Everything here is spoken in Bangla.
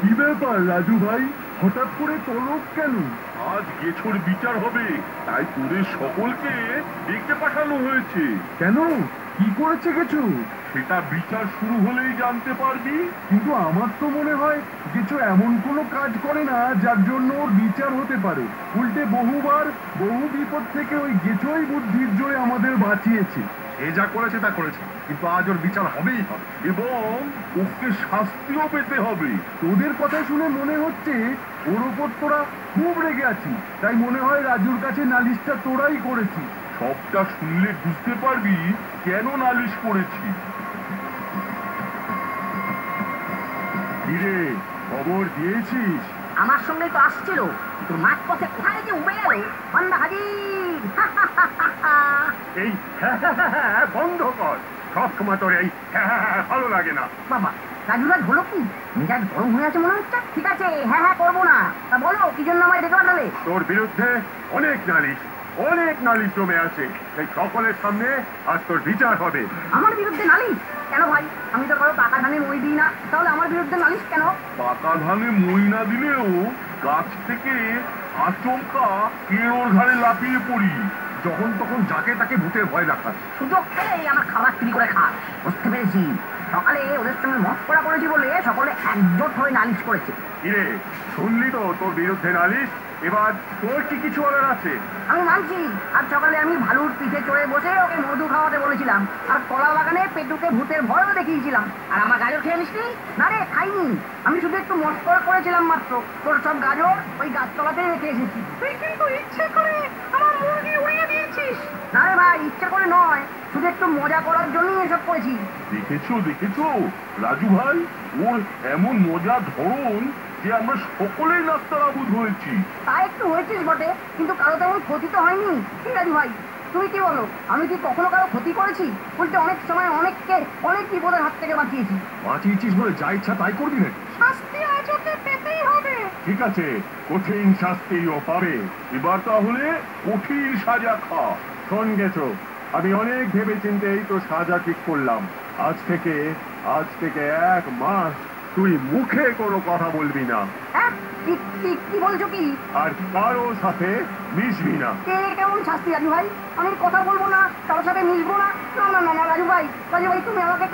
কি ব্যাপার রাজু ভাই, হঠাৎ করে তলব কেন? আজ গেছোর বিচার হবে, তাই তোদের সকলকে ডেকে পাঠানো হয়েছে। কেন, কি করেছে গেছো? সেটা বিচার শুরু হলেই জানতে পারবি। কিন্তু আমার তো মনে হয় গেছো এমন কোনো কাজ করে না যার জন্য ওর বিচার হতে পারে। উল্টে বহুবার বহু বিপদ থেকে ওই গেছোই বুদ্ধির জোরে আমাদের বাঁচিয়েছে। এ যা করেছে তা করেছে, কিন্তু আজ ওর বিচার হবেই হবে, এবং ওকে শাস্তিও পেতে হবে। তোদের কথা শুনে মনে হচ্ছে ওর ওপর তোরা খুব রেগে আছিস, তাই মনে হয় রাজুর কাছে নালিশটা তোরাই করেছিস। সবটা শুনলে বুঝতে পারবি কেন নালিশ করেছি। কিরে, খবর দিয়েছিস? আমার সঙ্গে তো আসছিল, কিন্তু মাঠ পথে কোথায় যে উবে গেল। বান্দা হাজির। এই বন্ধ কর, সব সময় তোর এই ভালো লাগে না। বাবা, রাজুরাজ হলো কি? মেজাজ গরম হয়ে আছে মনে হচ্ছে। ঠিক আছে, হ্যাঁ হ্যাঁ করবো না। তা বলো কি জন্য আমায় ডেকে পাঠালে? তোর বিরুদ্ধে অনেক নালিশ জমে আছে, এই সকলের সামনে আজ তোর বিচার হবে। আমার বিরুদ্ধে নালিশ? কেন ভাই, আমি তো কারো পাকা ধানে মই দিই না, তাহলে আমার বিরুদ্ধে নালিশ কেন? পাকা ধানে মই না দিলেও গাছ থেকে আচমকা কেড়োর ঘাড়ে লাফিয়ে পড়ি, যখন তখন যাকে তাকে ভূতের ভয় দেখাস। সুযোগ পেলেই আমার খাবার চুরি করে খাস। বুঝতে পেরেছি, সকালে ওদের সঙ্গে মস্করা করেছি বলে সকলে একজোট হয়ে নালিশ করেছে। কিরে, শুনলি তো তোর বিরুদ্ধে নালিশ, এবার তোর কি কিছু বলার আছে? আমি মানছি, আজ সকালে আমি ভালুর পিঠে চড়ে বসে ওকে মধু খাওয়াতে বলেছিলাম, আর কলা বাগানে পেটুকে ভূতের ভয়ও দেখিয়েছিলাম। আর আমার গাজর খেয়ে নিসনি? না রে, খাইনি। আমি শুধু একটু মস্করা করেছিলাম মাত্র। তোর সব গাজর ওই গাছতলাতেই রেখে এসেছি। তুই কিন্তু ইচ্ছে করে আমার মুরগি উড়িয়ে দিয়েছিস। না রে ভাই, ইচ্ছে করে নয়, শুধু একটু মজা করার জন্যই এসব করেছি। দেখেছো রাজু ভাই, ওর এমন মজার ধরন যে আমরা সকলেই নাস্তানাবুদ হয়েছি। তা একটু হয়েছিস বটে, কিন্তু কারো তেমন ক্ষতি তো হয়নি। ঠিক আছে ভাই, তুমি কি বলো, আমি কি কখনো কারো ক্ষতি করেছি? উল্টে অনেক সময় অনেককে অনেক বিপদের হাত থেকে বাঁচিয়েছি। বাঁচিয়েছিস বলে যা ইচ্ছা তাই করবি না? শাস্তি আজ ওকে পেতেই হবে। ঠিক আছে, কঠিন শাস্তি ও পাবে। এবার তাহলে কঠিন সাজা খা। শোন গেছো, আমি অনেক ভেবে চিন্তেই তো সাজা ঠিক করলাম। আজ থেকে 1 মাস তুই মুখে কোনো কথা বলবি না, হ্যাঁ, কি বলছো কি? আর কারো সাথে মিশবি না। কেমন শাস্তি রাজু ভাই? আমি কথা বলবো না, কারোর সাথে মিশবো না? না না না না রাজু ভাই, তুমি আমাকে